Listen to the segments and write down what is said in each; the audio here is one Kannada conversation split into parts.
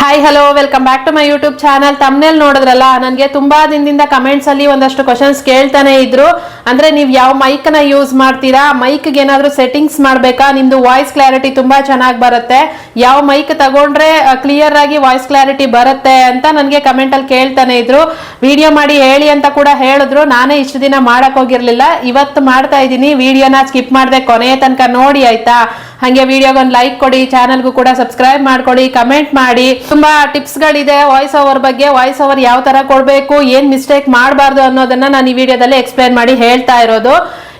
Hi hello welcome back to my YouTube channel. Thumbnail ನೋಡಿದ್ರಲ್ಲ, ನನಗೆ ತುಂಬಾ ದಿನದಿಂದ ಕಮೆಂಟ್ಸ್ ಅಲ್ಲಿ ಒಂದಷ್ಟು ಕ್ವಶನ್ಸ್ ಕೇಳ್ತಾನೆ ಇದ್ರು. ಅಂದ್ರೆ ನೀವು ಯಾವ ಮೈಕ್ ನ ಯೂಸ್ ಮಾಡ್ತೀರಾ, ಮೈಕ್ಗೆ ಏನಾದ್ರು ಸೆಟ್ಟಿಂಗ್ಸ್ ಮಾಡ್ಬೇಕಾ, ನಿಮ್ದು ವಾಯ್ಸ್ ಕ್ಲಾರಿಟಿ ತುಂಬಾ ಚೆನ್ನಾಗಿ ಬರುತ್ತೆ, ಯಾವ ಮೈಕ್ ತಗೊಂಡ್ರೆ ಕ್ಲಿಯರ್ ಆಗಿ ವಾಯ್ಸ್ ಕ್ಲಾರಿಟಿ ಬರುತ್ತೆ ಅಂತ ನನಗೆ ಕಮೆಂಟ್ ಅಲ್ಲಿ ಕೇಳ್ತಾನೆ ಇದ್ರು. ವಿಡಿಯೋ ಮಾಡಿ ಹೇಳಿ ಅಂತ ಕೂಡ ಹೇಳಿದ್ರು. ನಾನೇ ಇಷ್ಟು ದಿನ ಮಾಡಕ್ ಹೋಗಿರ್ಲಿಲ್ಲ, ಇವತ್ತು ಮಾಡ್ತಾ ಇದ್ದೀನಿ. ವಿಡಿಯೋನ ಸ್ಕಿಪ್ ಮಾಡದೆ ಕೊನೆಯ ತನಕ ನೋಡಿ ಆಯ್ತಾ. ಹಾಗೆ ವಿಡಿಯೋಗೆ ಒಂದು ಲೈಕ್ ಕೊಡಿ, ಚಾನಲ್ಗೂ ಕೂಡ ಸಬ್ಸ್ಕ್ರೈಬ್ ಮಾಡ್ಕೊಳ್ಳಿ, ಕಮೆಂಟ್ ಮಾಡಿ. ತುಂಬಾ ಟಿಪ್ಸ್ ಗಳಿದೆ ವಾಯ್ಸ್ ಓವರ್ ಬಗ್ಗೆ. ವಾಯ್ಸ್ ಓವರ್ ಯಾವ ತರ ಕೊಡ್ಬೇಕು, ಏನ್ ಮಿಸ್ಟೇಕ್ ಮಾಡಬಾರ್ದು ಅನ್ನೋದನ್ನ ನಾನು ಈ ವಿಡಿಯೋದಲ್ಲಿ ಎಕ್ಸ್ಪ್ಲೈನ್ ಮಾಡಿ ಹೇಳ್ತಾ ಇರೋದು.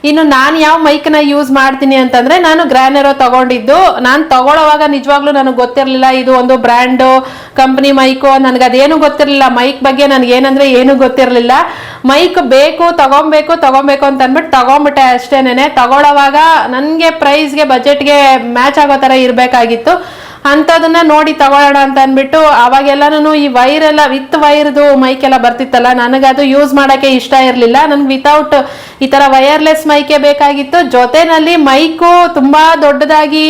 ಇನ್ನು ನಾನು ಯಾವ ಮೈಕ್ ನ ಯೂಸ್ ಮಾಡ್ತೀನಿ ಅಂತಂದ್ರೆ, ನಾನು ಗ್ರಾನೆರೋ ತಗೊಂಡಿದ್ದು. ನಾನು ತಗೊಳ್ಳೋವಾಗ ನಿಜವಾಗ್ಲೂ ನನಗೆ ಗೊತ್ತಿರಲಿಲ್ಲ ಇದು ಒಂದು ಬ್ರ್ಯಾಂಡ್ ಕಂಪನಿ ಮೈಕು. ನನಗೆ ಅದೇನು ಗೊತ್ತಿರಲಿಲ್ಲ ಮೈಕ್ ಬಗ್ಗೆ. ನನಗೆ ಏನಂದ್ರೆ ಏನು ಗೊತ್ತಿರಲಿಲ್ಲ. ಮೈಕ್ ಬೇಕು ತಗೊಬೇಕು ಅಂತ ಅಂದ್ಬಿಟ್ಟು ತಗೊಂಡ್ಬಿಟ್ಟೆ ಅಷ್ಟೇನೆ. ತಗೊಳ್ಳೋವಾಗ ನನಗೆ ಪ್ರೈಸ್ಗೆ ಬಜೆಟ್ಗೆ ಮ್ಯಾಚ್ ಆಗೋ ತರ ಇರಬೇಕಾಗಿತ್ತು. ಅಂಥದನ್ನ ನೋಡಿ ತಗೊಳ್ಳೋಣ ಅಂತ ಅಂದ್ಬಿಟ್ಟು ಅವಾಗೆಲ್ಲನೂ ಈ ವೈರ್ ಎಲ್ಲ ವಿತ್ ವೈರ್ದು ಮೈಕ್ ಎಲ್ಲ ಬರ್ತಿತ್ತಲ್ಲ, ನನಗದು ಯೂಸ್ ಮಾಡೋಕ್ಕೆ ಇಷ್ಟ ಇರಲಿಲ್ಲ. ನನ್ಗೆ ವಿತೌಟ್ ಈ ತರ ವೈರ್ಲೆಸ್ ಮೈಕೆ ಬೇಕಾಗಿತ್ತು. ಜೊತೆನಲ್ಲಿ ಮೈಕು ತುಂಬಾ ದೊಡ್ಡದಾಗಿ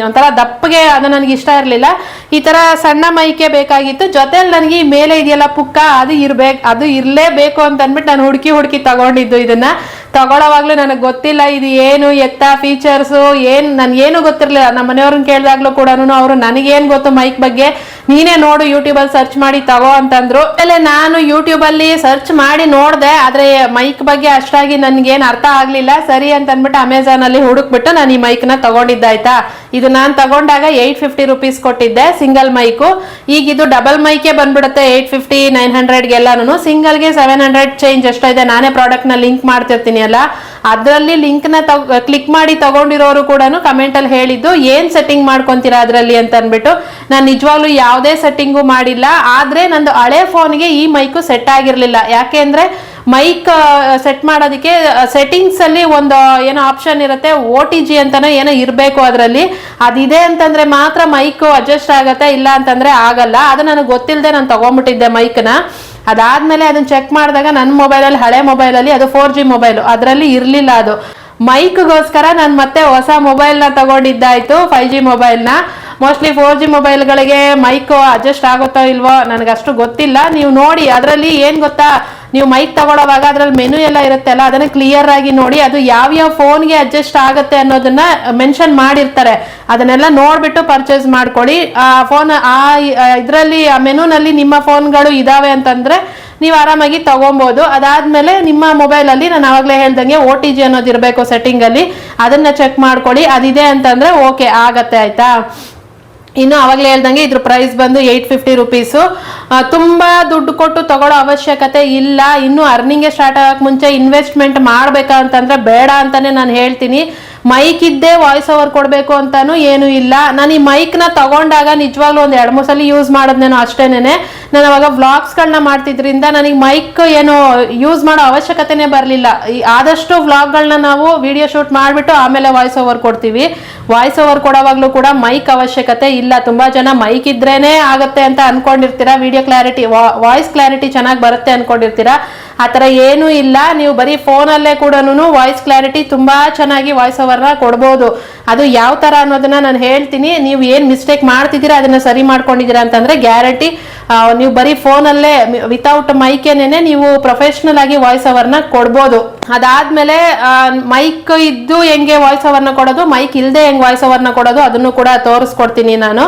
ಒಂಥರ ದಪ್ಪಗೆ ಅದು ನನಗೆ ಇಷ್ಟ ಇರಲಿಲ್ಲ. ಈ ತರ ಸಣ್ಣ ಮೈಕೆ ಬೇಕಾಗಿತ್ತು. ಜೊತೆಲಿ ನನಗೆ ಈ ಮೇಲೆ ಇದೆಯಲ್ಲ ಪುಕ್ಕ, ಅದು ಇರಲೇಬೇಕು ಅಂತ ಅಂದ್ಬಿಟ್ಟು ನಾನು ಹುಡುಕಿ ತಗೊಂಡಿದ್ದು. ಇದನ್ನ ತಗೊಳ್ಳೋವಾಗ್ಲೂ ನನಗೆ ಗೊತ್ತಿಲ್ಲ ಇದು ಏನು ಎತ್ತ ಫೀಚರ್ಸು ನನ್ಗೇನು ಗೊತ್ತಿರಲಿಲ್ಲ. ನಮ್ಮ ಮನೆಯವ್ರನ್ನ ಕೇಳಿದಾಗ್ಲೂ ಕೂಡ ಅವರು ನನಗೇನು ಗೊತ್ತು ಮೈಕ್ ಬಗ್ಗೆ, ನೀನೇ ನೋಡು ಯೂಟ್ಯೂಬಲ್ಲಿ ಸರ್ಚ್ ಮಾಡಿ ತಗೋ ಅಂತಂದ್ರು. ಆಮೇಲೆ ನಾನು ಯೂಟ್ಯೂಬಲ್ಲಿ ಸರ್ಚ್ ಮಾಡಿ ನೋಡಿದೆ, ಆದ್ರೆ ಮೈಕ್ ಬಗ್ಗೆ ಅಷ್ಟಾಗಿ ನನ್ಗೇನು ಅರ್ಥ ಆಗ್ಲಿಲ್ಲ. ಸರಿ ಅಂತ ಅಂದ್ಬಿಟ್ಟು ಅಮೆಝಾನ್ ಅಲ್ಲಿ ಹುಡುಕ್ಬಿಟ್ಟು ನಾನು ಈ ಮೈಕ್ ನ ತಗೊಂಡಿದ್ದಾಯ್ತಾ. ಇದು ನಾನು ತಗೊಂಡಾಗ 850 ರೂಪೀಸ್ ಕೊಟ್ಟಿದ್ದೆ ಸಿಂಗಲ್ ಮೈಕು. ಈಗ ಇದು ಡಬಲ್ ಮೈಕೆ ಬಂದ್ಬಿಡುತ್ತೆ 850 900ಗೆಲ್ಲಾನು. ಸಿಂಗಲ್ಗೆ 700 ಚೇಂಜ್ ಎಷ್ಟೋ ಇದೆ. ನಾನೇ ಪ್ರಾಡಕ್ಟ್ ನ ಲಿಂಕ್ ಮಾಡ್ತಿರ್ತೀನಿ ಅಲ್ಲ, ಅದರಲ್ಲಿ ಲಿಂಕ್ ನ ಕ್ಲಿಕ್ ಮಾಡಿ ತಗೊಂಡಿರೋರು ಕೂಡ ಕಮೆಂಟ್ ಅಲ್ಲಿ ಹೇಳಿದ್ದು ಏನ್ ಸೆಟ್ಟಿಂಗ್ ಮಾಡ್ಕೊಂತೀರಾ ಅದರಲ್ಲಿ ಅಂತ ಅಂದ್ಬಿಟ್ಟು. ನಾನು ನಿಜವಾಗ್ಲೂ ಯಾವುದೇ ಸೆಟ್ಟಿಂಗು ಮಾಡಿಲ್ಲ. ಆದ್ರೆ ನಂದು ಹಳೆ ಫೋನ್ಗೆ ಈ ಮೈಕು ಸೆಟ್ ಆಗಿರ್ಲಿಲ್ಲ. ಯಾಕೆ ಅಂದ್ರೆ ಮೈಕ್ ಸೆಟ್ ಮಾಡೋದಕ್ಕೆ ಸೆಟ್ಟಿಂಗ್ಸ್ ಅಲ್ಲಿ ಒಂದು ಏನೋ ಆಪ್ಷನ್ ಇರುತ್ತೆ, OTG ಅಂತಾನೋ ಏನೋ ಇರಬೇಕು ಅದರಲ್ಲಿ. ಅದಿದೆ ಅಂತಂದ್ರೆ ಮಾತ್ರ ಮೈಕ್ ಅಡ್ಜಸ್ಟ್ ಆಗತ್ತೆ, ಇಲ್ಲ ಅಂತಂದ್ರೆ ಆಗಲ್ಲ. ಅದು ನನಗೆ ಗೊತ್ತಿಲ್ಲದೆ ನಾನು ತಗೊಂಡ್ಬಿಟ್ಟಿದ್ದೆ ಮೈಕ್ನ. ಅದಾದ್ಮೇಲೆ ಅದನ್ನ ಚೆಕ್ ಮಾಡಿದಾಗ ನನ್ನ ಮೊಬೈಲಲ್ಲಿ, ಹಳೆ ಮೊಬೈಲಲ್ಲಿ, ಅದು 4G ಮೊಬೈಲ್, ಅದರಲ್ಲಿ ಇರಲಿಲ್ಲ ಅದು. ಮೈಕ್ಗೋಸ್ಕರ ನಾನು ಮತ್ತೆ ಹೊಸ ಮೊಬೈಲ್ನ ತಗೊಂಡಿದ್ದಾಯ್ತು, 5G ಮೊಬೈಲ್ನ. ಮೋಸ್ಟ್ಲಿ 4G ಮೊಬೈಲ್ಗಳಿಗೆ ಮೈಕ್ ಅಡ್ಜಸ್ಟ್ ಆಗುತ್ತೋ ಇಲ್ವೋ ನನಗಷ್ಟು ಗೊತ್ತಿಲ್ಲ. ನೀವು ನೋಡಿ, ಅದರಲ್ಲಿ ಏನ್ ಗೊತ್ತಾ, ನೀವು ಮೈಕ್ ತಗೊಳ್ಳೋವಾಗ ಅದ್ರಲ್ಲಿ ಮೆನು ಎಲ್ಲ ಇರುತ್ತೆ ಅಲ್ಲ, ಅದನ್ನ ಕ್ಲಿಯರ್ ಆಗಿ ನೋಡಿ. ಅದು ಯಾವ್ಯಾವ ಫೋನ್ಗೆ ಅಡ್ಜಸ್ಟ್ ಆಗುತ್ತೆ ಅನ್ನೋದನ್ನ ಮೆನ್ಷನ್ ಮಾಡಿರ್ತಾರೆ. ಅದನ್ನೆಲ್ಲ ನೋಡ್ಬಿಟ್ಟು ಪರ್ಚೇಸ್ ಮಾಡ್ಕೊಳ್ಳಿ. ಆ ಫೋನ್ ಇದರಲ್ಲಿ ಆ ಮೆನುನಲ್ಲಿ ನಿಮ್ಮ ಫೋನ್ಗಳು ಇದಾವೆ ಅಂತಂದ್ರೆ ನೀವು ಆರಾಮಾಗಿ ತಗೊಬಹುದು. ಅದಾದ್ಮೇಲೆ ನಿಮ್ಮ ಮೊಬೈಲ್ ಅಲ್ಲಿ ನಾನು ಅವಾಗಲೇ ಹೇಳ್ದಂಗೆ OTG ಅನ್ನೋದು ಇರಬೇಕು ಸೆಟ್ಟಿಂಗ್ ಅಲ್ಲಿ, ಅದನ್ನ ಚೆಕ್ ಮಾಡ್ಕೊಳ್ಳಿ. ಅದಿದೆ ಅಂತಂದ್ರೆ ಓಕೆ ಆಗತ್ತೆ ಆಯ್ತಾ. ಇನ್ನು ಅವಾಗಲೇ ಹೇಳ್ದಂಗೆ ಇದ್ರ ಪ್ರೈಸ್ ಬಂದು 850 ರೂಪೀಸು. ತುಂಬಾ ದುಡ್ಡು ಕೊಟ್ಟು ತಗೊಳ್ಳೋ ಅವಶ್ಯಕತೆ ಇಲ್ಲ. ಇನ್ನು ಅರ್ನಿಂಗ್ ಸ್ಟಾರ್ಟ್ ಆಗಕ್ಕೆ ಮುಂಚೆ ಇನ್ವೆಸ್ಟ್ಮೆಂಟ್ ಮಾಡ್ಬೇಕಾ ಅಂತಂದ್ರೆ ಬೇಡ ಅಂತಾನೆ ನಾನು ಹೇಳ್ತೀನಿ. ಮೈಕ್ ಇದ್ದೇ ವಾಯ್ಸ್ ಓವರ್ ಕೊಡಬೇಕು ಅಂತಾನು ಏನು ಇಲ್ಲ. ನಾನು ಈ ಮೈಕ್ ನ ತಗೊಂಡಾಗ ನಿಜವಾಗ್ಲೂ ಒಂದು 2-3 ಸಲ ಯೂಸ್ ಮಾಡೋದೇನೋ ಅಷ್ಟೇನೆ. ನಾನು ಅವಾಗ ವ್ಲಾಗ್ಸ್ಗಳನ್ನ ಮಾಡ್ತಿದ್ರಿಂದ ನನಗೆ ಮೈಕ್ ಏನು ಯೂಸ್ ಮಾಡೋ ಅವಶ್ಯಕತೆನೇ ಬರಲಿಲ್ಲ. ಆದಷ್ಟು ವ್ಲಾಗ್ಗಳನ್ನ ನಾವು ವಿಡಿಯೋ ಶೂಟ್ ಮಾಡಿಬಿಟ್ಟು ಆಮೇಲೆ ವಾಯ್ಸ್ ಓವರ್ ಕೊಡ್ತೀವಿ. ವಾಯ್ಸ್ ಓವರ್ ಕೊಡೋವಾಗ್ಲೂ ಕೂಡ ಮೈಕ್ ಅವಶ್ಯಕತೆ ಇಲ್ಲ. ತುಂಬಾ ಜನ ಮೈಕ್ ಇದ್ರೇನೆ ಆಗುತ್ತೆ ಅಂತ ಅನ್ಕೊಂಡಿರ್ತೀರಾ, ವಿಡಿಯೋ ಕ್ಲಾರಿಟಿ ವಾಯ್ಸ್ ಕ್ಲಾರಿಟಿ ಚೆನ್ನಾಗಿ ಬರುತ್ತೆ ಅನ್ಕೊಂಡಿರ್ತೀರಾ. ಆ ಥರ ಏನೂ ಇಲ್ಲ. ನೀವು ಬರೀ ಫೋನಲ್ಲೇ ಕೂಡ ವಾಯ್ಸ್ ಕ್ಲಾರಿಟಿ ತುಂಬಾ ಚೆನ್ನಾಗಿ ವಾಯ್ಸ್ ಓವರ್ನ ಕೊಡ್ಬೋದು. ಅದು ಯಾವ ತರ ಅನ್ನೋದನ್ನ ನಾನು ಹೇಳ್ತೀನಿ. ನೀವು ಏನ್ ಮಿಸ್ಟೇಕ್ ಮಾಡ್ತಿದ್ದೀರಾ ಅದನ್ನ ಸರಿ ಮಾಡ್ಕೊಂಡಿದ್ದೀರಾ ಅಂತಂದ್ರೆ ಗ್ಯಾರಂಟಿ ನೀವು ಬರೀ ಫೋನಲ್ಲೇ ವಿತೌಟ್ ಮೈಕೇನೆ ನೀವು ಪ್ರೊಫೆಷನಲ್ ಆಗಿ ವಾಯ್ಸ್ ಓವರ್ನ ಕೊಡ್ಬೋದು. ಅದಾದ್ಮೇಲೆ ಮೈಕ್ ಇದ್ದು ಹೆಂಗೆ ವಾಯ್ಸ್ ಓವರ್ನ ಕೊಡೋದು, ಮೈಕ್ ಇಲ್ಲದೆ ಹೆಂಗೆ ವಾಯ್ಸ್ ಓವರ್ನ ಕೊಡೋದು ಅದನ್ನು ಕೂಡ ತೋರಿಸ್ಕೊಡ್ತೀನಿ ನಾನು.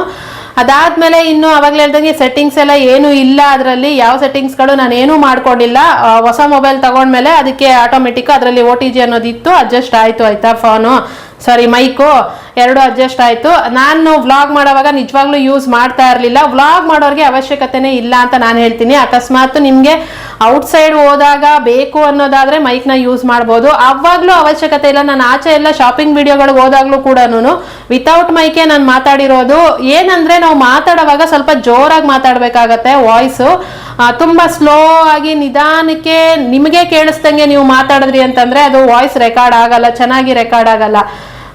ಅದಾದ್ಮೇಲೆ ಇನ್ನು ಅವಾಗಲೇ ಹೇಳ್ದಂಗೆ ಸೆಟ್ಟಿಂಗ್ಸ್ ಎಲ್ಲ ಏನು ಇಲ್ಲ. ಅದರಲ್ಲಿ ಯಾವ ಸೆಟ್ಟಿಂಗ್ಸ್ಗಳು ನಾನು ಏನೂ ಮಾಡ್ಕೊಂಡಿಲ್ಲ. ಹೊಸ ಮೊಬೈಲ್ ತಗೊಂಡ್ಮೇಲೆ ಅದಕ್ಕೆ ಆಟೋಮೆಟಿಕ್ ಅದರಲ್ಲಿ OTG ಅನ್ನೋದಿತ್ತು, ಅಡ್ಜಸ್ಟ್ ಆಯ್ತು ಆಯ್ತಾ. ಮೈಕು ಎರಡು ಅಡ್ಜಸ್ಟ್ ಆಯ್ತು. ನಾನು ವ್ಲಾಗ್ ಮಾಡೋವಾಗ ನಿಜವಾಗ್ಲೂ ಯೂಸ್ ಮಾಡ್ತಾ ಇರಲಿಲ್ಲ. ವ್ಲಾಗ್ ಮಾಡೋರಿಗೆ ಅವಶ್ಯಕತೆನೇ ಇಲ್ಲ ಅಂತ ನಾನು ಹೇಳ್ತೀನಿ. ಅಕಸ್ಮಾತ್ ನಿಮ್ಗೆ ಔಟ್ಸೈಡ್ ಹೋದಾಗ ಬೇಕು ಅನ್ನೋದಾದ್ರೆ ಮೈಕ್ ನ ಯೂಸ್ ಮಾಡ್ಬೋದು. ಅವಾಗ್ಲೂ ಅವಶ್ಯಕತೆ ಇಲ್ಲ. ನಾನು ಆಚೆ ಎಲ್ಲ ಶಾಪಿಂಗ್ ವಿಡಿಯೋಗಳಿಗೆ ಹೋದಾಗ್ಲೂ ಕೂಡ ವಿತೌಟ್ ಮೈಕೆ ನಾನು ಮಾತಾಡಿರೋದು. ಏನಂದ್ರೆ ನಾವು ಮಾತಾಡುವಾಗ ಸ್ವಲ್ಪ ಜೋರಾಗಿ ಮಾತಾಡ್ಬೇಕಾಗತ್ತೆ. ವಾಯ್ಸು ತುಂಬಾ ಸ್ಲೋ ಆಗಿ ನಿಧಾನಕ್ಕೆ ನಿಮಗೆ ಕೇಳಿಸ್ದಂಗೆ ನೀವು ಮಾತಾಡಿದ್ರಿ ಅಂತಂದ್ರೆ ಅದು ವಾಯ್ಸ್ ರೆಕಾರ್ಡ್ ಆಗಲ್ಲ, ಚೆನ್ನಾಗಿ ರೆಕಾರ್ಡ್ ಆಗಲ್ಲ.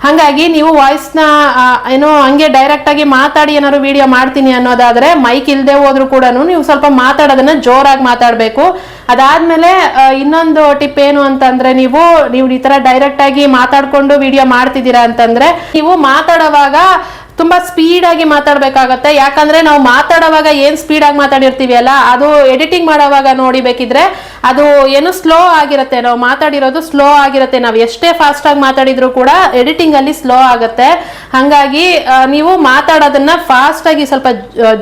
ಹಾಗಾಗಿ ನೀವು ವಾಯ್ಸ್ನ ಏನೋ ಹಂಗೆ ಡೈರೆಕ್ಟ್ ಆಗಿ ಮಾತಾಡಿ ಏನಾದ್ರು ವಿಡಿಯೋ ಮಾಡ್ತೀನಿ ಅನ್ನೋದಾದ್ರೆ ಮೈಕ್ ಇಲ್ಲದೆ ಹೋದ್ರು ಕೂಡ ನೀವು ಸ್ವಲ್ಪ ಮಾತಾಡೋದನ್ನ ಜೋರಾಗಿ ಮಾತಾಡಬೇಕು. ಅದಾದ್ಮೇಲೆ ಇನ್ನೊಂದು ಟಿಪ್ ಏನು ಅಂತಂದ್ರೆ, ನೀವು ಈ ತರ ಡೈರೆಕ್ಟ್ ಆಗಿ ಮಾತಾಡ್ಕೊಂಡು ವಿಡಿಯೋ ಮಾಡ್ತಿದ್ದೀರಾ ಅಂತಂದ್ರೆ ನೀವು ಮಾತಾಡುವಾಗ ತುಂಬಾ ಸ್ಪೀಡ್ ಆಗಿ ಮಾತಾಡ್ಬೇಕಾಗತ್ತೆ. ಯಾಕಂದ್ರೆ ನಾವು ಮಾತಾಡುವಾಗ ಏನ್ ಸ್ಪೀಡ್ ಆಗಿ ಮಾತಾಡಿರ್ತೀವಿ ಅಲ್ಲ, ಅದು ಎಡಿಟಿಂಗ್ ಮಾಡೋವಾಗ ನೋಡಿ ಬೇಕಿದ್ರೆ ಅದು ಏನು ಸ್ಲೋ ಆಗಿರುತ್ತೆ, ನಾವು ಮಾತಾಡಿರೋದು ಸ್ಲೋ ಆಗಿರುತ್ತೆ. ನಾವು ಎಷ್ಟೇ ಫಾಸ್ಟ್ ಆಗಿ ಮಾತಾಡಿದ್ರು ಕೂಡ ಎಡಿಟಿಂಗ್ ಅಲ್ಲಿ ಸ್ಲೋ ಆಗುತ್ತೆ. ಹಂಗಾಗಿ ನೀವು ಮಾತಾಡೋದನ್ನ ಫಾಸ್ಟ್ ಆಗಿ, ಸ್ವಲ್ಪ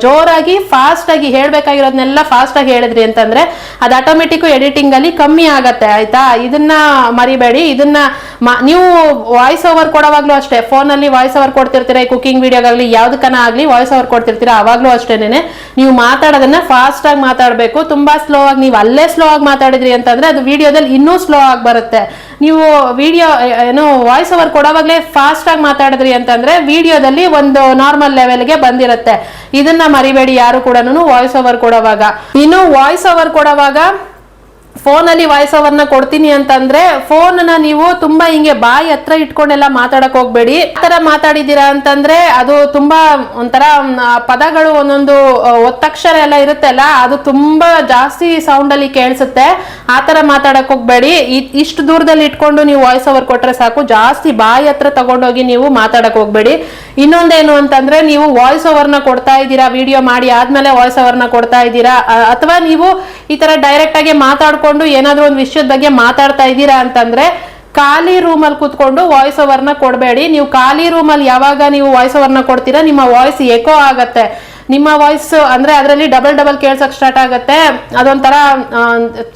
ಜೋರಾಗಿ ಫಾಸ್ಟ್ ಆಗಿ ಹೇಳ್ಬೇಕಾಗಿರೋದನ್ನೆಲ್ಲ ಫಾಸ್ಟ್ ಆಗಿ ಹೇಳಿದ್ರಿ ಅಂತಂದ್ರೆ ಅದು ಆಟೋಮೆಟಿಕ್ ಎಡಿಟಿಂಗ್ ಅಲ್ಲಿ ಕಮ್ಮಿ ಆಗತ್ತೆ. ಆಯ್ತಾ, ಇದನ್ನ ಮರಿಬೇಡಿ. ಇದನ್ನ ನೀವು ವಾಯ್ಸ್ ಓವರ್ ಕೊಡೋವಾಗ್ಲೂ ಅಷ್ಟೇ, ಫೋನ್ ಅಲ್ಲಿ ವಾಯ್ಸ್ ಓವರ್ ಕೊಡ್ತಿರ್ತೀರಾ, ಕುಕಿಂಗ್ ವಿಡಿಯೋಗಾಗ್ಲಿ ಯಾವ್ದಕ್ಕನ ಆಗ್ಲಿ ವಾಯ್ಸ್ ಓವರ್ ಕೊಡ್ತಿರ್ತೀರಾ, ಅವಾಗ್ಲೂ ಅಷ್ಟೇನೆ ನೀವು ಮಾತಾಡೋದನ್ನ ಫಾಸ್ಟ್ ಆಗಿ ಮಾತಾಡ್ಬೇಕು. ತುಂಬಾ ಸ್ಲೋ ಆಗಿ ನೀವು ಅಲ್ಲೇ ಸ್ಲೋ ಆಗಿ ಮಾತಾಡಿದ್ರಿ ಅಂತಂದ್ರೆ ಅದು ವಿಡಿಯೋದಲ್ಲಿ ಇನ್ನೂ ಸ್ಲೋ ಆಗಿ ಬರುತ್ತೆ. ನೀವು ವಿಡಿಯೋ ಏನು ವಾಯ್ಸ್ ಓವರ್ ಕೊಡೋವಾಗ್ಲೇ ಫಾಸ್ಟ್ ಆಗಿ ಮಾತಾಡಿದ್ರಿ ಅಂತಂದ್ರೆ ವಿಡಿಯೋದಲ್ಲಿ ಒಂದು ನಾರ್ಮಲ್ ಲೆವೆಲ್ಗೆ ಬಂದಿರುತ್ತೆ. ಇದನ್ನ ಮರಿಬೇಡಿ ಯಾರು ಕೂಡ ವಾಯ್ಸ್ ಓವರ್ ಕೊಡುವಾಗ. ಇನ್ನು ವಾಯ್ಸ್ ಓವರ್ ಕೊಡುವಾಗ ಫೋನ್ ಅಲ್ಲಿ ವಾಯ್ಸ್ ಓವರ್ ನ ಕೊಡ್ತೀನಿ ಅಂತಂದ್ರೆ ಫೋನ್ ನ ನೀವು ತುಂಬಾ ಹಿಂಗೆ ಬಾಯಿ ಹತ್ರ ಇಟ್ಕೊಂಡೆಲ್ಲ ಮಾತಾಡಕ್ ಹೋಗ್ಬೇಡಿ. ಆತರ ಮಾತಾಡಿದೀರಾ ಅಂತಂದ್ರೆ ಅದು ತುಂಬಾ ಒಂಥರ ಪದಗಳು ಒಂದೊಂದು ಒತ್ತಕ್ಷರ ಎಲ್ಲ ಇರುತ್ತಲ್ಲ, ಅದು ತುಂಬಾ ಜಾಸ್ತಿ ಸೌಂಡ್ ಅಲ್ಲಿ ಕೇಳಿಸುತ್ತೆ. ಆತರ ಮಾತಾಡಕ್ ಹೋಗ್ಬೇಡಿ. ಇಷ್ಟು ದೂರದಲ್ಲಿ ಇಟ್ಕೊಂಡು ನೀವು ವಾಯ್ಸ್ ಓವರ್ ಕೊಟ್ರೆ ಸಾಕು, ಜಾಸ್ತಿ ಬಾಯಿ ಹತ್ರ ತಗೊಂಡೋಗಿ ನೀವು ಮಾತಾಡಕ್ ಹೋಗ್ಬೇಡಿ. ಇನ್ನೊಂದೇನು ಅಂತಂದ್ರೆ, ನೀವು ವಾಯ್ಸ್ ಓವರ್ ನ ಕೊಡ್ತಾ ಇದ್ದೀರಾ, ವಿಡಿಯೋ ಮಾಡಿ ಆದ್ಮೇಲೆ ವಾಯ್ಸ್ ಓವರ್ ನ ಕೊಡ್ತಾ ಇದ್ದೀರಾ, ಅಥವಾ ನೀವು ಈ ತರ ಡೈರೆಕ್ಟ್ ಆಗಿ ಮಾತಾಡ್ಕೊಂಡು ಏನಾದ್ರೂ ಒಂದು ವಿಷಯದ ಬಗ್ಗೆ ಮಾತಾಡ್ತಾ ಇದ್ದೀರಾ ಅಂತಂದ್ರೆ ಖಾಲಿ ರೂಮ್ ಅಲ್ಲಿ ಕೂತ್ಕೊಂಡು ವಾಯ್ಸ್ ಓವರ್ ನ ಕೊಡಬೇಡಿ. ನೀವು ಖಾಲಿ ರೂಮ್ ಅಲ್ಲಿ ಯಾವಾಗ ನೀವು ವಾಯ್ಸ್ ಓವರ್ ನ ಕೊಡ್ತೀರಾ ನಿಮ್ಮ ವಾಯ್ಸ್ ಎಕೋ ಆಗತ್ತೆ. ನಿಮ್ಮ ವಾಯ್ಸ್ ಅಂದ್ರೆ ಅದರಲ್ಲಿ ಡಬಲ್ ಕೇಳ್ಸಕ್ ಸ್ಟಾರ್ಟ್ ಆಗತ್ತೆ. ಅದೊಂಥರ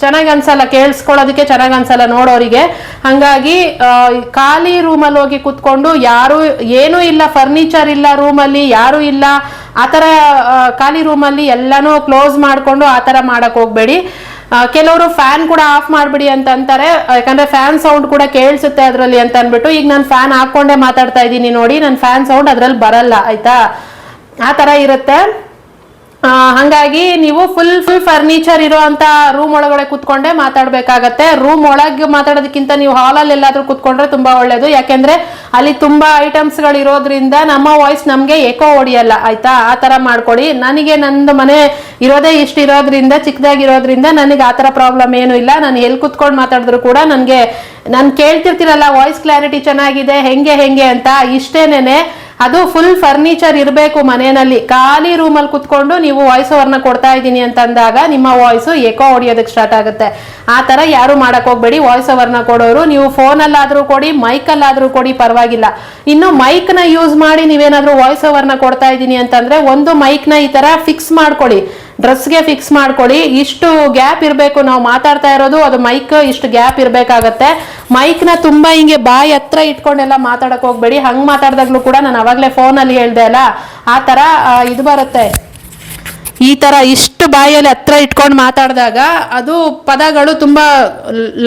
ಚೆನ್ನಾಗಿ ಅನ್ಸಲ್ಲ, ಕೇಳಿಸ್ಕೊಳ್ಳೋದಕ್ಕೆ ಚೆನ್ನಾಗಿ ಅನ್ಸಲ್ಲ ನೋಡೋರಿಗೆ. ಹಂಗಾಗಿ ಖಾಲಿ ರೂಮಲ್ಲಿ ಹೋಗಿ ಕುತ್ಕೊಂಡು, ಯಾರು ಏನೂ ಇಲ್ಲ, ಫರ್ನಿಚರ್ ಇಲ್ಲ ರೂಮಲ್ಲಿ, ಯಾರು ಇಲ್ಲ, ಆತರ ಖಾಲಿ ರೂಮಲ್ಲಿ ಎಲ್ಲಾನು ಕ್ಲೋಸ್ ಮಾಡ್ಕೊಂಡು ಆತರ ಮಾಡಕ್ ಹೋಗ್ಬೇಡಿ. ಕೆಲವರು ಫ್ಯಾನ್ ಕೂಡ ಆಫ್ ಮಾಡ್ಬಿಡಿ ಅಂತ ಅಂತಾರೆ, ಯಾಕಂದ್ರೆ ಫ್ಯಾನ್ ಸೌಂಡ್ ಕೂಡ ಕೇಳಿಸುತ್ತೆ ಅದ್ರಲ್ಲಿ ಅಂತ ಅನ್ಬಿಟ್ಟು. ಈಗ ನಾನು ಫ್ಯಾನ್ ಹಾಕೊಂಡೇ ಮಾತಾಡ್ತಾ ಇದ್ದೀನಿ ನೋಡಿ, ನನ್ನ ಫ್ಯಾನ್ ಸೌಂಡ್ ಅದ್ರಲ್ಲಿ ಬರಲ್ಲ. ಆಯ್ತಾ, ಆ ತರ ಇರುತ್ತೆ. ಹಂಗಾಗಿ ನೀವು ಫುಲ್ ಫರ್ನಿಚರ್ ಇರೋ ಅಂತ ರೂಮ್ ಒಳಗಡೆ ಕುತ್ಕೊಂಡೆ ಮಾತಾಡ್ಬೇಕಾಗತ್ತೆ. ರೂಮ್ ಒಳಗೆ ಮಾತಾಡೋದಕ್ಕಿಂತ ನೀವು ಹಾಲಲ್ಲಿ ಎಲ್ಲಾದ್ರೂ ಕುತ್ಕೊಂಡ್ರೆ ತುಂಬಾ ಒಳ್ಳೇದು. ಯಾಕೆಂದ್ರೆ ಅಲ್ಲಿ ತುಂಬಾ ಐಟಮ್ಸ್ ಗಳು ಇರೋದ್ರಿಂದ ನಮ್ಮ ವಾಯ್ಸ್ ನಮ್ಗೆ ಎಕೋ ಹೊಡಿಯಲ್ಲ. ಆಯ್ತಾ, ಆ ತರ ಮಾಡ್ಕೊಡಿ. ನನಗೆ ನಂದು ಮನೆ ಇರೋದೇ ಇಷ್ಟ ಇರೋದ್ರಿಂದ, ಚಿಕ್ಕದಾಗಿರೋದ್ರಿಂದ ನನಗೆ ಆತರ ಪ್ರಾಬ್ಲಮ್ ಏನು ಇಲ್ಲ. ನಾನು ಎಲ್ಲಿ ಕುತ್ಕೊಂಡು ಮಾತಾಡಿದ್ರು ಕೂಡ ನನಗೆ, ನಾನು ಕೇಳ್ತಿರ್ತೀರಲ್ಲ ವಾಯ್ಸ್ ಕ್ಲಾರಿಟಿ ಚೆನ್ನಾಗಿದೆ ಹೆಂಗೆ ಅಂತ, ಇಷ್ಟೇನೇನೆ. ಅದು ಫುಲ್ ಫರ್ನಿಚರ್ ಇರಬೇಕು ಮನೆಯಲ್ಲಿ. ಖಾಲಿ ರೂಮಲ್ಲಿ ಕುತ್ಕೊಂಡು ನೀವು ವಾಯ್ಸ್ ಓವರ್ನ ಕೊಡ್ತಾ ಇದ್ದೀನಿ ಅಂತ ಅಂದಾಗ ನಿಮ್ಮ ವಾಯ್ಸ್ ಎಕೋ ಹೊಡಿಯೋದಕ್ಕೆ ಸ್ಟಾರ್ಟ್ ಆಗುತ್ತೆ. ಆ ತರ ಯಾರು ಮಾಡಕ್ ಹೋಗ್ಬೇಡಿ. ವಾಯ್ಸ್ ಓವರ್ನ ಕೊಡೋರು ನೀವು ಫೋನಲ್ಲಾದ್ರೂ ಕೊಡಿ, ಮೈಕಲ್ಲಾದ್ರೂ ಕೊಡಿ, ಪರವಾಗಿಲ್ಲ. ಇನ್ನು ಮೈಕ್ ನ ಯೂಸ್ ಮಾಡಿ ನೀವೇನಾದ್ರೂ ವಾಯ್ಸ್ ಓವರ್ನ ಕೊಡ್ತಾ ಇದ್ದೀನಿ ಅಂತಂದ್ರೆ ಒಂದು ಮೈಕ್ ನ ಈ ತರ ಫಿಕ್ಸ್ ಮಾಡ್ಕೊಳ್ಳಿ, ಡ್ರೆಸ್ಗೆ ಫಿಕ್ಸ್ ಮಾಡ್ಕೊಳ್ಳಿ. ಇಷ್ಟು ಗ್ಯಾಪ್ ಇರಬೇಕು, ನಾವು ಮಾತಾಡ್ತಾ ಇರೋದು ಅದು ಮೈಕ್ ಇಷ್ಟು ಗ್ಯಾಪ್ ಇರ್ಬೇಕಾಗತ್ತೆ. ಮೈಕ್ ನ ತುಂಬಾ ಹಿಂಗೆ ಬಾಯಿ ಹತ್ರ ಇಟ್ಕೊಂಡೆಲ್ಲ ಮಾತಾಡಕ್ ಹೋಗ್ಬೇಡಿ. ಹಂಗ್ ಮಾತಾಡ್ದಾಗ್ಲೂ ಕೂಡ ನಾನು ಅವಾಗ್ಲೇ ಫೋನ್ ಅಲ್ಲಿ ಹೇಳ್ದೆ ಅಲ್ಲ, ಆ ತರ ಇದು ಬರುತ್ತೆ. ಈ ತರ ಇಷ್ಟು ಬಾಯಲ್ಲಿ ಹತ್ರ ಇಟ್ಕೊಂಡು ಮಾತಾಡಿದಾಗ ಅದು ಪದಗಳು ತುಂಬಾ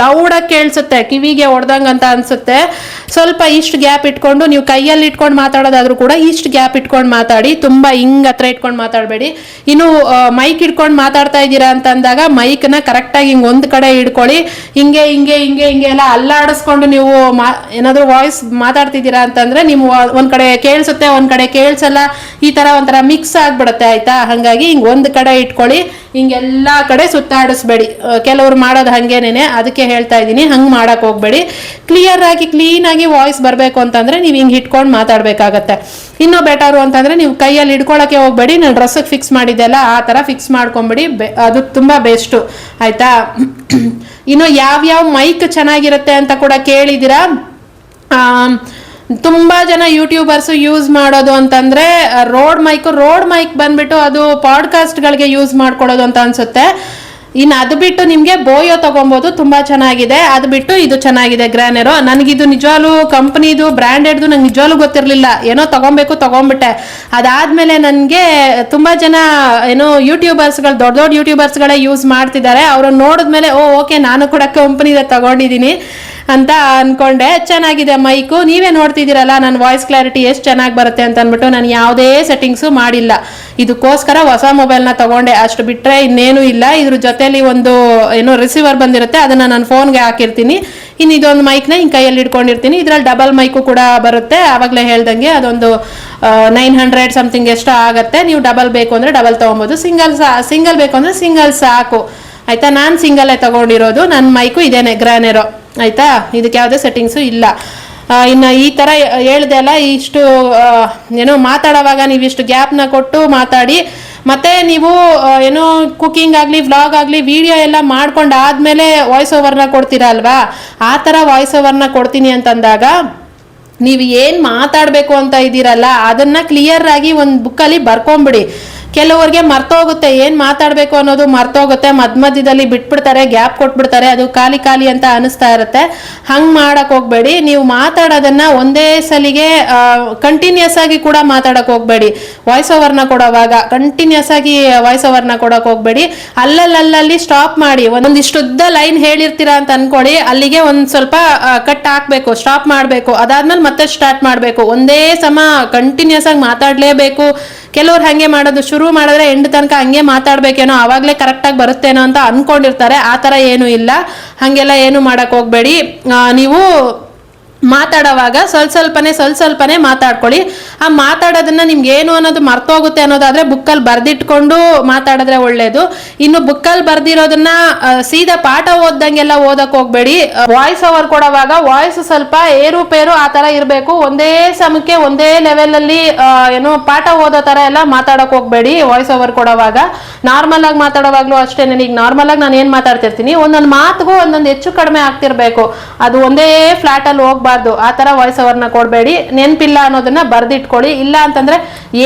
ಲೌಡಾಗಿ ಕೇಳಿಸುತ್ತೆ, ಕಿವಿಗೆ ಹೊಡೆದಂಗ ಅಂತ ಅನ್ಸುತ್ತೆ. ಸ್ವಲ್ಪ ಇಷ್ಟು ಗ್ಯಾಪ್ ಇಟ್ಕೊಂಡು, ನೀವು ಕೈಯಲ್ಲಿ ಇಟ್ಕೊಂಡು ಮಾತಾಡೋದಾದ್ರೂ ಕೂಡ ಇಷ್ಟು ಗ್ಯಾಪ್ ಇಟ್ಕೊಂಡು ಮಾತಾಡಿ, ತುಂಬಾ ಹಿಂಗ್ ಹತ್ರ ಇಟ್ಕೊಂಡು ಮಾತಾಡಬೇಡಿ. ಇನ್ನು ಮೈಕ್ ಇಟ್ಕೊಂಡು ಮಾತಾಡ್ತಾ ಇದ್ದೀರಾ ಅಂತ ಅಂದಾಗ ಮೈಕ್ನ ಕರೆಕ್ಟಾಗಿ ಹಿಂಗ್ ಒಂದ್ ಕಡೆ ಇಟ್ಕೊಳ್ಳಿ. ಹಿಂಗೆ ಎಲ್ಲ ಅಲ್ಲಾಡಿಸ್ಕೊಂಡು ನೀವು ಏನಾದ್ರು ವಾಯ್ಸ್ ಮಾತಾಡ್ತಿದ್ದೀರಾ ಅಂತಂದ್ರೆ ನೀವು ಒಂದ್ ಕಡೆ ಕೇಳಿಸುತ್ತೆ, ಒಂದ್ ಕಡೆ ಕೇಳಿಸಲ್ಲ, ಈ ತರ ಒಂಥರ ಮಿಕ್ಸ್ ಆಗ್ಬಿಡುತ್ತೆ. ಆಯ್ತಾ, ಹಂಗಾಗಿ ಹಿಂಗ್ ಒಂದ್ ಕಡೆ ಇಟ್ಕೊಳ್ಳಿ, ಹಿಂಗೆಲ್ಲಾ ಕಡೆ ಸುತ್ತಾಡಿಸ್ಬೇಡಿ. ಕೆಲವ್ರು ಮಾಡೋದು ಹಂಗೇನೇನೆ, ಅದಕ್ಕೆ ಹೇಳ್ತಾ ಇದ್ದೀನಿ, ಹಂಗ್ ಮಾಡಕ್ ಹೋಗ್ಬೇಡಿ. ಕ್ಲಿಯರ್ ಆಗಿ ಕ್ಲೀನ್ ಆಗಿ ವಾಯ್ಸ್ ಬರ್ಬೇಕು ಅಂತಂದ್ರೆ ನೀವು ಹಿಂಗ್ ಇಟ್ಕೊಂಡು ಮಾತಾಡ್ಬೇಕಾಗತ್ತೆ. ಇನ್ನೂ ಬೆಟರು ಅಂತಂದ್ರೆ ನೀವು ಕೈಯಲ್ಲಿ ಇಟ್ಕೊಳಕ್ಕೆ ಹೋಗ್ಬೇಡಿ, ನಾನು ಡ್ರೆಸ್ಸಿಗೆ ಫಿಕ್ಸ್ ಮಾಡಿದ್ದೆಲ್ಲ ಆ ತರ ಫಿಕ್ಸ್ ಮಾಡ್ಕೊಂಬಿಡಿ, ಅದು ತುಂಬಾ ಬೆಸ್ಟ್. ಆಯ್ತಾ, ಇನ್ನು ಯಾವ್ಯಾವ ಮೈಕ್ ಚೆನ್ನಾಗಿರುತ್ತೆ ಅಂತ ಕೂಡ ಕೇಳಿದಿರಾ. ತುಂಬಾ ಜನ ಯೂಟ್ಯೂಬರ್ಸ್ ಯೂಸ್ ಮಾಡೋದು ಅಂತಂದ್ರೆ ರೋಡ್ ಮೈಕ್ ಬಂದ್ಬಿಟ್ಟು ಅದು ಪಾಡ್ಕಾಸ್ಟ್ ಗಳಿಗೆ ಯೂಸ್ ಮಾಡ್ಕೊಳ್ಳೋದು ಅಂತ ಅನ್ಸುತ್ತೆ. ಇನ್ನು ಅದು ಬಿಟ್ಟು ನಿಮ್ಗೆ ಬೋಯೋ ತಗೊಬಹುದು, ತುಂಬಾ ಚೆನ್ನಾಗಿದೆ. ಅದು ಬಿಟ್ಟು ಇದು ಚೆನ್ನಾಗಿದೆ ಗ್ರಾನೆರೋ. ನನಗಿದು ನಿಜವಾಗ್ಲೂ ಕಂಪನಿದು ಬ್ರ್ಯಾಂಡೆಡ್ದು ನಂಗೆ ನಿಜವಾಗ್ಲೂ ಗೊತ್ತಿರಲಿಲ್ಲ, ಏನೋ ತಗೊಂಡ್ಬಿಟ್ಟೆ. ಅದಾದ್ಮೇಲೆ ನನಗೆ ತುಂಬಾ ಜನ ಏನೋ ಯೂಟ್ಯೂಬರ್ಸ್ಗಳು, ದೊಡ್ಡ ಯೂಟ್ಯೂಬರ್ಸ್ಗಳೇ ಯೂಸ್ ಮಾಡ್ತಿದ್ದಾರೆ. ಅವ್ರನ್ನ ನೋಡಿದ್ಮೇಲೆ ಓಕೆ ನಾನು ಕೂಡ ಕಂಪನಿದ ತಗೊಂಡಿದ್ದೀನಿ ಅಂತ ಅನ್ಕೊಂಡೆ. ಚೆನ್ನಾಗಿದೆ ಮೈಕು. ನೀವೇ ನೋಡ್ತಿದ್ದೀರಲ್ಲ ನನ್ನ ವಾಯ್ಸ್ ಕ್ಲಾರಿಟಿ ಎಷ್ಟು ಚೆನ್ನಾಗಿ ಬರುತ್ತೆ ಅಂತ ಅಂದ್ಬಿಟ್ಟು ನಾನು ಯಾವುದೇ ಸೆಟ್ಟಿಂಗ್ಸು ಮಾಡಿಲ್ಲ. ಇದಕ್ಕೋಸ್ಕರ ಹೊಸ ಮೊಬೈಲ್ನ ತಗೊಂಡೆ, ಅಷ್ಟು ಬಿಟ್ಟರೆ ಇನ್ನೇನು ಇಲ್ಲ. ಇದ್ರ ಜೊತೆಲಿ ಒಂದು ಏನೋ ರಿಸೀವರ್ ಬಂದಿರುತ್ತೆ, ಅದನ್ನ ನಾನು ಫೋನ್ಗೆ ಹಾಕಿರ್ತೀನಿ. ಇನ್ನು ಇದೊಂದು ಮೈಕ್ನ ಹಿಂಗೆ ಕೈಯಲ್ಲಿ ಇಟ್ಕೊಂಡಿರ್ತೀನಿ. ಇದ್ರಲ್ಲಿ ಡಬಲ್ ಮೈಕು ಕೂಡ ಬರುತ್ತೆ. ಆವಾಗಲೇ ಹೇಳ್ದಂಗೆ ಅದೊಂದು 900 ಸಮಥಿಂಗ್ ಎಷ್ಟು ಆಗುತ್ತೆ. ನೀವು ಡಬಲ್ ಬೇಕು ಅಂದರೆ ಡಬಲ್ ತೊಗೊಬೋದು, ಸಿಂಗಲ್ ಬೇಕು ಅಂದರೆ ಸಿಂಗಲ್ ಸಾಕು. ಆಯ್ತಾ, ನಾನು ಸಿಂಗಲ್ಲೇ ತಗೊಂಡಿರೋದು. ನನ್ನ ಮೈಕು ಇದೇನೆ ಗ್ರಾನೆರೋ. ಆಯ್ತಾ, ಇದಕ್ಕೆ ಯಾವುದೇ ಸೆಟ್ಟಿಂಗ್ಸು ಇಲ್ಲ. ಇನ್ನು ಈ ಥರ ಹೇಳ್ದೆ ಅಲ್ಲ, ಇಷ್ಟು ಏನೋ ಮಾತಾಡೋವಾಗ ನೀವು ಇಷ್ಟು ಗ್ಯಾಪ್ನ ಕೊಟ್ಟು ಮಾತಾಡಿ. ಮತ್ತೆ ನೀವು ಏನೋ ಕುಕಿಂಗ್ ಆಗಲಿ ವ್ಲಾಗ್ ಆಗಲಿ ವಿಡಿಯೋ ಎಲ್ಲ ಮಾಡ್ಕೊಂಡಾದ್ಮೇಲೆ ವಾಯ್ಸ್ ಓವರ್ನ ಕೊಡ್ತೀರಾ ಅಲ್ವಾ, ಆ ಥರ ವಾಯ್ಸ್ ಓವರ್ನ ಕೊಡ್ತೀನಿ ಅಂತಂದಾಗ ನೀವು ಏನು ಮಾತಾಡಬೇಕು ಅಂತ ಇದ್ದೀರಲ್ಲ ಅದನ್ನು ಕ್ಲಿಯರ್ ಆಗಿ ಒಂದು ಬುಕ್ಕಲ್ಲಿ ಬರ್ಕೊಂಬಿಡಿ. ಕೆಲವ್ರಿಗೆ ಮರ್ತೋಗುತ್ತೆ, ಏನು ಮಾತಾಡಬೇಕು ಅನ್ನೋದು ಮರ್ತೋಗುತ್ತೆ, ಮಧ್ಯದಲ್ಲಿ ಬಿಟ್ಬಿಡ್ತಾರೆ, ಗ್ಯಾಪ್ ಕೊಟ್ಬಿಡ್ತಾರೆ, ಅದು ಖಾಲಿ ಖಾಲಿ ಅಂತ ಅನಿಸ್ತಾ ಇರುತ್ತೆ. ಹಂಗೆ ಮಾಡಕ್ಕೆ ಹೋಗಬೇಡಿ. ನೀವು ಮಾತಾಡೋದನ್ನು ಒಂದೇ ಸಲಿಗೆ ಕಂಟಿನ್ಯೂಸ್ ಆಗಿ ಕೂಡ ಮಾತಾಡಕ್ಕೆ ಹೋಗಬೇಡಿ. ವಾಯ್ಸ್ ಓವರ್ನ ಕೊಡೋವಾಗ ಕಂಟಿನ್ಯೂಸ್ ಆಗಿ ವಾಯ್ಸ್ ಓವರ್ನ ಕೊಡೋಕೆ ಹೋಗಬೇಡಿ. ಅಲ್ಲಲ್ಲಿ ಸ್ಟಾಪ್ ಮಾಡಿ. ಒಂದಿಷ್ಟುದ್ದ ಲೈನ್ ಹೇಳಿರ್ತೀರಾ ಅಂತ ಅನ್ಕೊಳ್ಳಿ, ಅಲ್ಲಿಗೆ ಒಂದು ಸ್ವಲ್ಪ ಕಟ್ ಹಾಕಬೇಕು, ಸ್ಟಾಪ್ ಮಾಡಬೇಕು, ಅದಾದ್ಮೇಲೆ ಮತ್ತೆ ಸ್ಟಾರ್ಟ್ ಮಾಡಬೇಕು. ಒಂದೇ ಸಮ ಕಂಟಿನ್ಯೂಸ್ ಆಗಿ ಮಾತಾಡಲೇಬೇಕು. ಕೆಲವ್ರು ಹಾಗೆ ಮಾಡೋದು, ಶುರು ಮಾಡಿದ್ರೆ ಎಂಡ್ ತನಕ ಹಂಗೆ ಮಾತಾಡ್ಬೇಕೇನೋ, ಆವಾಗಲೇ ಕರೆಕ್ಟಾಗಿ ಬರುತ್ತೇನೋ ಅಂತ ಅನ್ಕೊಂಡಿರ್ತಾರೆ. ಆ ಥರ ಏನೂ ಇಲ್ಲ, ಹಾಗೆಲ್ಲ ಏನು ಮಾಡಕ್ಕೆ ಹೋಗಬೇಡಿ. ನೀವು ಮಾತಾಡೋವಾಗ ಸ್ವಲ್ಪನೇ ಮಾತಾಡ್ಕೊಳ್ಳಿ. ಆ ಮಾತಾಡೋದನ್ನ ನಿಮ್ಗೆ ಏನು ಅನ್ನೋದು ಮರ್ತೋಗುತ್ತೆ ಅನ್ನೋದಾದ್ರೆ ಬುಕ್ಕಲ್ಲಿ ಬರ್ದಿಟ್ಕೊಂಡು ಮಾತಾಡಿದ್ರೆ ಒಳ್ಳೇದು. ಇನ್ನು ಬುಕ್ಕಲ್ಲಿ ಬರ್ದಿರೋದನ್ನ ಸೀದಾ ಪಾಠ ಓದ್ದಂಗೆಲ್ಲ ಓದಕ್ ಹೋಗ್ಬೇಡಿ. ವಾಯ್ಸ್ ಓವರ್ ಕೊಡೋವಾಗ ವಾಯ್ಸ್ ಸ್ವಲ್ಪ ಏರುಪೇರು ಆ ತರ ಇರಬೇಕು. ಒಂದೇ ಸಮಕ್ಕೆ ಒಂದೇ ಲೆವೆಲ್ ಅಲ್ಲಿ ಏನು ಪಾಠ ಓದೋ ತರ ಎಲ್ಲ ಮಾತಾಡಕ್ ಹೋಗ್ಬೇಡಿ. ವಾಯ್ಸ್ ಓವರ್ ಕೊಡೋವಾಗ ನಾರ್ಮಲ್ ಆಗಿ ಮಾತಾಡೋವಾಗ್ಲೂ ಅಷ್ಟೇ. ಈಗ ನಾರ್ಮಲ್ ಆಗಿ ನಾನು ಏನ್ ಮಾತಾಡ್ತಿರ್ತೀನಿ, ಒಂದೊಂದು ಮಾತಿಗೂ ಒಂದೊಂದು ಹೆಚ್ಚು ಕಡಿಮೆ ಆಗ್ತಿರ್ಬೇಕು. ಅದು ಒಂದೇ ಫ್ಲಾಟ್ ಅಲ್ಲಿ ಹೋಗ್ಬಾರ್ದು. ಆ ತರ ವಾಯ್ಸ್ ಓವರ್ನ ಕೊಡಬೇಡಿ. ನೆನಪಿಲ್ಲ ಅನ್ನೋದನ್ನ ಬರ್ದಿಟ್ಕೊಳ್ಳಿ. ಇಲ್ಲ ಅಂತಂದ್ರೆ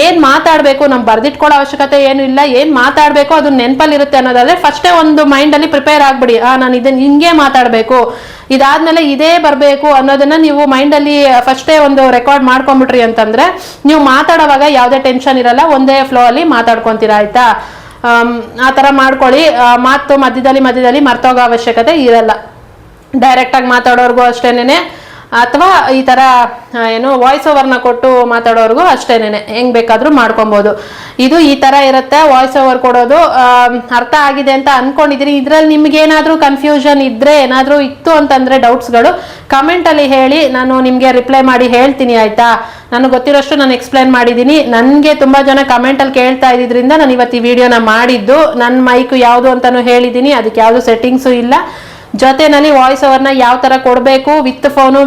ಏನ್ ಮಾತಾಡ್ಬೇಕು ನಮ್ ಬರ್ದಿಟ್ಕೊಳ್ಳೋ ಅವಶ್ಯಕತೆ ಏನು ಇಲ್ಲ. ಏನ್ ಮಾತಾಡ್ಬೇಕು ಅದು ನೆನಪಲ್ಲಿ ಇರುತ್ತೆ ಅನ್ನೋದಾದ್ರೆ ಫಸ್ಟೇ ಒಂದು ಮೈಂಡ್ ಅಲ್ಲಿ ಪ್ರಿಪೇರ್ ಆಗ್ಬಿಡಿ. ನಾನು ಇದನ್ನ ಹಿಂಗೆ ಮಾತಾಡ್ಬೇಕು, ಇದಾದ್ಮೇಲೆ ಇದೇ ಬರ್ಬೇಕು ಅನ್ನೋದನ್ನ ನೀವು ಮೈಂಡ್ ಅಲ್ಲಿ ಫಸ್ಟೇ ಒಂದು ರೆಕಾರ್ಡ್ ಮಾಡ್ಕೊಂಡ್ಬಿಟ್ರಿ ಅಂತಂದ್ರೆ ನೀವು ಮಾತಾಡೋವಾಗ ಯಾವುದೇ ಟೆನ್ಷನ್ ಇರಲ್ಲ, ಒಂದೇ ಫ್ಲೋ ಅಲ್ಲಿ ಮಾತಾಡ್ಕೊಂತೀರಾ. ಆಯ್ತಾ? ಆ ತರ ಮಾಡ್ಕೊಳ್ಳಿ. ಮಾತು ಮಧ್ಯದಲ್ಲಿ ಮರ್ತೋಗೋ ಅವಶ್ಯಕತೆ ಇರಲ್ಲ. ಡೈರೆಕ್ಟ್ ಆಗಿ ಮಾತಾಡೋರ್ಗು ಅಷ್ಟೇನೆ, ಅಥವಾ ಈ ತರ ಏನು ವಾಯ್ಸ್ ಓವರ್ನ ಕೊಟ್ಟು ಮಾತಾಡೋರ್ಗು ಅಷ್ಟೇನೆ, ಹೆಂಗ್ ಬೇಕಾದ್ರೂ ಮಾಡ್ಕೊಬಹುದು. ಇದು ಈ ತರ ಇರುತ್ತೆ ವಾಯ್ಸ್ ಓವರ್ ಕೊಡೋದು. ಅರ್ಥ ಆಗಿದೆ ಅಂತ ಅನ್ಕೊಂಡಿದೀನಿ. ಇದ್ರಲ್ಲಿ ನಿಮ್ಗೆ ಏನಾದ್ರೂ ಕನ್ಫ್ಯೂಷನ್ ಇದ್ರೆ, ಏನಾದ್ರೂ ಇತ್ತು ಅಂತಂದ್ರೆ ಡೌಟ್ಸ್ಗಳು ಕಮೆಂಟ್ ಅಲ್ಲಿ ಹೇಳಿ, ನಾನು ನಿಮ್ಗೆ ರಿಪ್ಲೈ ಮಾಡಿ ಹೇಳ್ತೀನಿ. ಆಯ್ತಾ? ನನಗೆ ಗೊತ್ತಿರೋಷ್ಟು ನಾನು ಎಕ್ಸ್ಪ್ಲೈನ್ ಮಾಡಿದ್ದೀನಿ. ನನಗೆ ತುಂಬಾ ಜನ ಕಮೆಂಟ್ ಅಲ್ಲಿ ಕೇಳ್ತಾ ಇದ್ರಿಂದ ನಾನು ಇವತ್ತು ಈ ವಿಡಿಯೋನ ಮಾಡಿದ್ದು. ನನ್ನ ಮೈಕ್ ಯಾವುದು ಅಂತಾನು ಹೇಳಿದ್ದೀನಿ, ಅದಕ್ಕೆ ಯಾವುದು ಸೆಟ್ಟಿಂಗ್ಸು ಇಲ್ಲ. ಜೊತೆನಲ್ಲಿ ವಾಯ್ಸ್ ಓವರ್ನ ಯಾವ ತರ ಕೊಡಬೇಕು, with phone,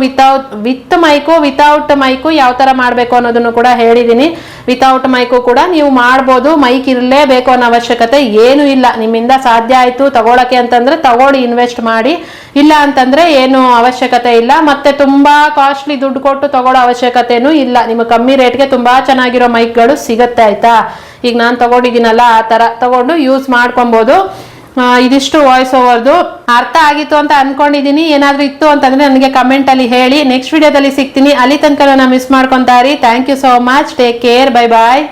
with mic, without mic ಯಾವ ತರ ಮಾಡಬೇಕು ಅನ್ನೋದನ್ನು ಕೂಡ ಹೇಳಿದ್ದೀನಿ. ವಿತೌಟ್ ಮೈಕು ಕೂಡ ನೀವು ಮಾಡ್ಬೋದು. ಮೈಕ್ ಇರಲೇಬೇಕು ಅನ್ನೋ ಅವಶ್ಯಕತೆ ಏನು ಇಲ್ಲ. ನಿಮ್ಮಿಂದ ಸಾಧ್ಯ ಆಯ್ತು ತಗೊಳಕ್ಕೆ ಅಂತಂದ್ರೆ ತಗೊಳ್ಳಿ, ಇನ್ವೆಸ್ಟ್ ಮಾಡಿ. ಇಲ್ಲ ಅಂತಂದ್ರೆ ಏನು ಅವಶ್ಯಕತೆ ಇಲ್ಲ. ಮತ್ತೆ ತುಂಬಾ ಕಾಸ್ಟ್ಲಿ ದುಡ್ಡು ಕೊಟ್ಟು ತಗೊಳ್ಳೋ ಅವಶ್ಯಕತೆನೂ ಇಲ್ಲ. ನಿಮಗೆ ಕಮ್ಮಿ ರೇಟ್ಗೆ ತುಂಬಾ ಚೆನ್ನಾಗಿರೋ ಮೈಕ್ಗಳು ಸಿಗುತ್ತೆ. ಆಯ್ತಾ? ಈಗ ನಾನು ತಗೊಂಡಿದ್ದೀನಲ್ಲ, ಆ ತರ ತಗೊಂಡು ಯೂಸ್ ಮಾಡ್ಕೊಬಹುದು. ಇದಿಷ್ಟು ವಾಯ್ಸ್ ಓವರ್ದು. ಅರ್ಥ ಆಗಿತ್ತು ಅಂತ ಅನ್ಕೊಂಡಿದೀನಿ. ಏನಾದ್ರೂ ಇತ್ತು ಅಂತಂದ್ರೆ ನನಗೆ ಕಮೆಂಟ್ ಅಲ್ಲಿ ಹೇಳಿ. ನೆಕ್ಸ್ಟ್ ವಿಡಿಯೋದಲ್ಲಿ ಸಿಗ್ತೀನಿ. ಅಲ್ಲಿ ತನಕ ಮಿಸ್ ಮಾಡ್ಕೊಂತಾರಿ. Thank you so much. Take care. Bye bye.